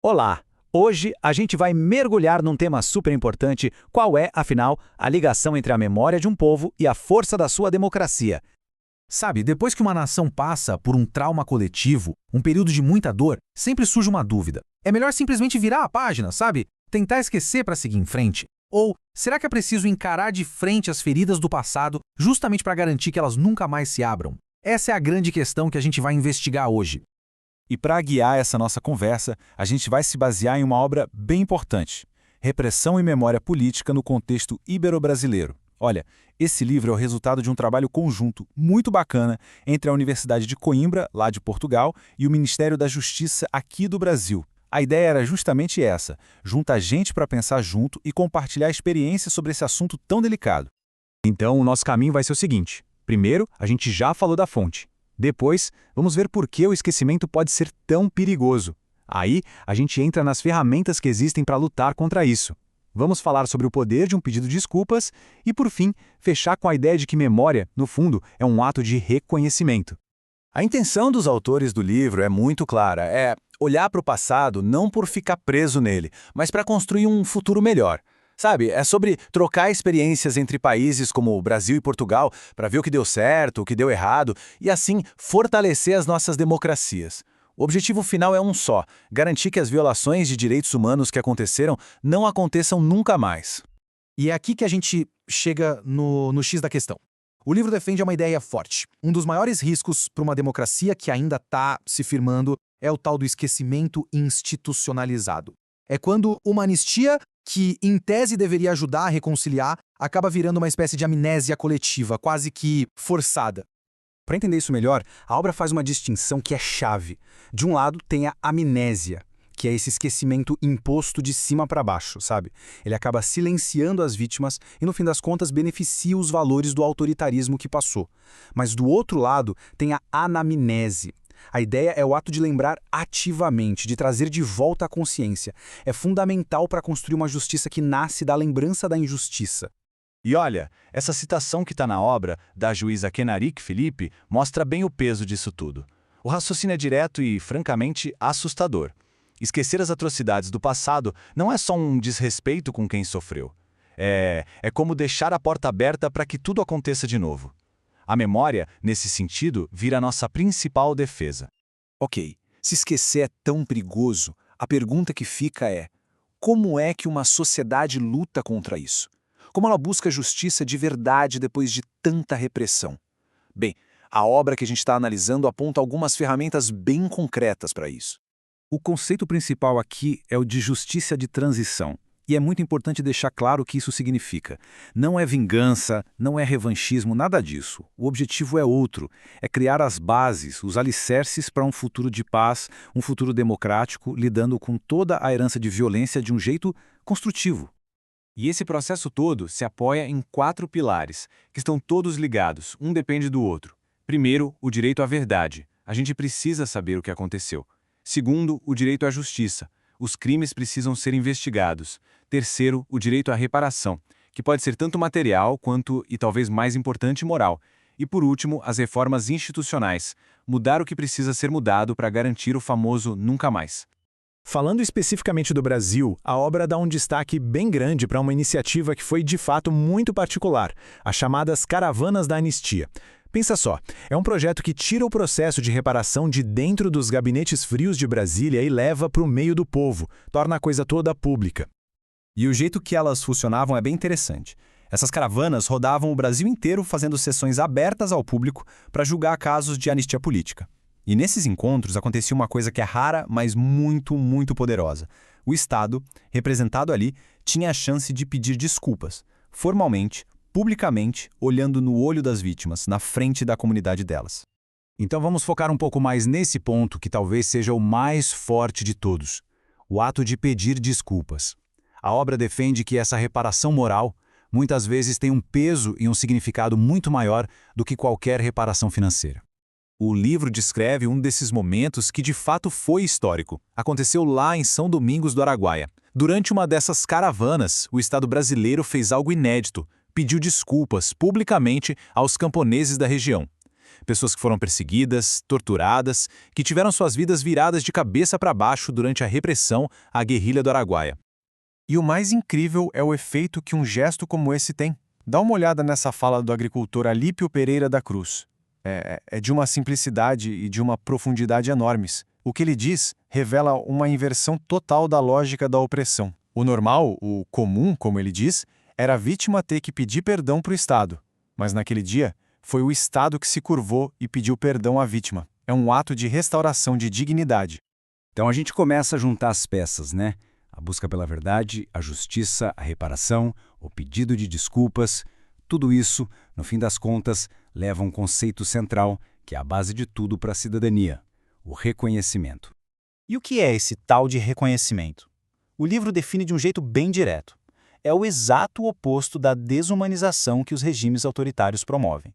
Olá! Hoje a gente vai mergulhar num tema super importante: qual é, afinal, a ligação entre a memória de um povo e a força da sua democracia. Sabe, depois que uma nação passa por um trauma coletivo, um período de muita dor, sempre surge uma dúvida. É melhor simplesmente virar a página, sabe? Tentar esquecer para seguir em frente? Ou será que é preciso encarar de frente as feridas do passado justamente para garantir que elas nunca mais se abram? Essa é a grande questão que a gente vai investigar hoje. E para guiar essa nossa conversa, a gente vai se basear em uma obra bem importante: Repressão e Memória Política no Contexto Ibero-Brasileiro. Olha, esse livro é o resultado de um trabalho conjunto muito bacana entre a Universidade de Coimbra, lá de Portugal, e o Ministério da Justiça aqui do Brasil. A ideia era justamente essa: juntar gente para pensar junto e compartilhar experiências sobre esse assunto tão delicado. Então, o nosso caminho vai ser o seguinte: primeiro, a gente já falou da fonte. Depois, vamos ver por que o esquecimento pode ser tão perigoso. Aí, a gente entra nas ferramentas que existem para lutar contra isso. Vamos falar sobre o poder de um pedido de desculpas e, por fim, fechar com a ideia de que memória, no fundo, é um ato de reconhecimento. A intenção dos autores do livro é muito clara: é olhar para o passado não por ficar preso nele, mas para construir um futuro melhor. Sabe, é sobre trocar experiências entre países como o Brasil e Portugal para ver o que deu certo, o que deu errado e, assim, fortalecer as nossas democracias. O objetivo final é um só: garantir que as violações de direitos humanos que aconteceram não aconteçam nunca mais. E é aqui que a gente chega no X da questão. O livro defende uma ideia forte. Um dos maiores riscos para uma democracia que ainda está se firmando é o tal do esquecimento institucionalizado. É quando uma anistia, que em tese deveria ajudar a reconciliar, acaba virando uma espécie de amnésia coletiva, quase que forçada. Para entender isso melhor, a obra faz uma distinção que é chave. De um lado, tem a amnésia, que é esse esquecimento imposto de cima para baixo, sabe? Ele acaba silenciando as vítimas e, no fim das contas, beneficia os valores do autoritarismo que passou. Mas do outro lado, tem a anamnese. A ideia é o ato de lembrar ativamente, de trazer de volta a consciência. É fundamental para construir uma justiça que nasce da lembrança da injustiça. E olha, essa citação que está na obra, da juíza Kenarik Felipe, mostra bem o peso disso tudo. O raciocínio é direto e, francamente, assustador. Esquecer as atrocidades do passado não é só um desrespeito com quem sofreu. É como deixar a porta aberta para que tudo aconteça de novo. A memória, nesse sentido, vira a nossa principal defesa. Ok, se esquecer é tão perigoso, a pergunta que fica é: como é que uma sociedade luta contra isso? Como ela busca justiça de verdade depois de tanta repressão? Bem, a obra que a gente está analisando aponta algumas ferramentas bem concretas para isso. O conceito principal aqui é o de justiça de transição. E é muito importante deixar claro o que isso significa. Não é vingança, não é revanchismo, nada disso. O objetivo é outro: é criar as bases, os alicerces para um futuro de paz, um futuro democrático, lidando com toda a herança de violência de um jeito construtivo. E esse processo todo se apoia em 4 pilares, que estão todos ligados, um depende do outro. Primeiro, o direito à verdade. A gente precisa saber o que aconteceu. Segundo, o direito à justiça. Os crimes precisam ser investigados. Terceiro, o direito à reparação, que pode ser tanto material quanto, e talvez mais importante, moral. E por último, as reformas institucionais. Mudar o que precisa ser mudado para garantir o famoso nunca mais. Falando especificamente do Brasil, a obra dá um destaque bem grande para uma iniciativa que foi de fato muito particular: as chamadas Caravanas da Anistia. Pensa só, é um projeto que tira o processo de reparação de dentro dos gabinetes frios de Brasília e leva para o meio do povo, torna a coisa toda pública. E o jeito que elas funcionavam é bem interessante. Essas caravanas rodavam o Brasil inteiro fazendo sessões abertas ao público para julgar casos de anistia política. E nesses encontros acontecia uma coisa que é rara, mas muito, muito poderosa. O Estado, representado ali, tinha a chance de pedir desculpas, formalmente, publicamente, olhando no olho das vítimas, na frente da comunidade delas. Então vamos focar um pouco mais nesse ponto que talvez seja o mais forte de todos: o ato de pedir desculpas. A obra defende que essa reparação moral muitas vezes tem um peso e um significado muito maior do que qualquer reparação financeira. O livro descreve um desses momentos que de fato foi histórico. Aconteceu lá em São Domingos do Araguaia. Durante uma dessas caravanas, o Estado brasileiro fez algo inédito: pediu desculpas publicamente aos camponeses da região. pessoas que foram perseguidas, torturadas, que tiveram suas vidas viradas de cabeça para baixo durante a repressão à guerrilha do Araguaia. E o mais incrível é o efeito que um gesto como esse tem. Dá uma olhada nessa fala do agricultor Alípio Pereira da Cruz. É de uma simplicidade e de uma profundidade enormes. O que ele diz revela uma inversão total da lógica da opressão. O normal, o comum, como ele diz, era a vítima ter que pedir perdão para o Estado. Mas naquele dia, foi o Estado que se curvou e pediu perdão à vítima. É um ato de restauração de dignidade. Então a gente começa a juntar as peças, né? A busca pela verdade, a justiça, a reparação, o pedido de desculpas. Tudo isso, no fim das contas, leva a um conceito central, que é a base de tudo para a cidadania: o reconhecimento. E o que é esse tal de reconhecimento? O livro define de um jeito bem direto. É o exato oposto da desumanização que os regimes autoritários promovem.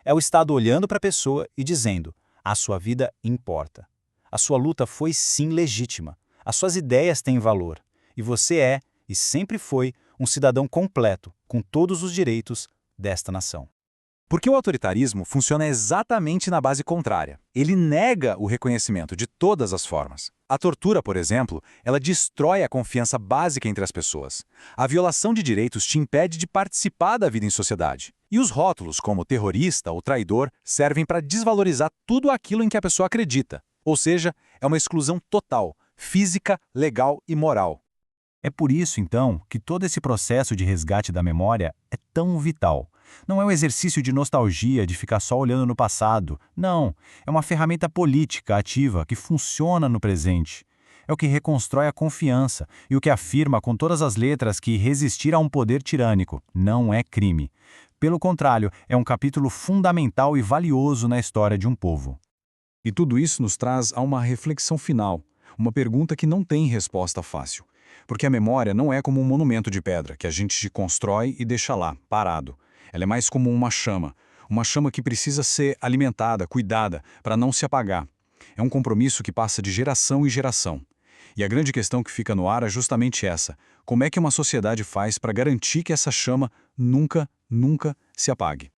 É o Estado olhando para a pessoa e dizendo: a sua vida importa. A sua luta foi sim legítima. As suas ideias têm valor. E você é, e sempre foi, um cidadão completo, com todos os direitos desta nação. Porque o autoritarismo funciona exatamente na base contrária. Ele nega o reconhecimento de todas as formas. A tortura, por exemplo, ela destrói a confiança básica entre as pessoas. A violação de direitos te impede de participar da vida em sociedade. E os rótulos, como terrorista ou traidor, servem para desvalorizar tudo aquilo em que a pessoa acredita. Ou seja, é uma exclusão total, física, legal e moral. É por isso, então, que todo esse processo de resgate da memória é tão vital. Não é um exercício de nostalgia, de ficar só olhando no passado. Não, é uma ferramenta política ativa que funciona no presente. É o que reconstrói a confiança e o que afirma com todas as letras que resistir a um poder tirânico não é crime. Pelo contrário, é um capítulo fundamental e valioso na história de um povo. E tudo isso nos traz a uma reflexão final, uma pergunta que não tem resposta fácil. Porque a memória não é como um monumento de pedra que a gente constrói e deixa lá, parado. Ela é mais como uma chama que precisa ser alimentada, cuidada, para não se apagar. É um compromisso que passa de geração em geração. E a grande questão que fica no ar é justamente essa: como é que uma sociedade faz para garantir que essa chama nunca se apague?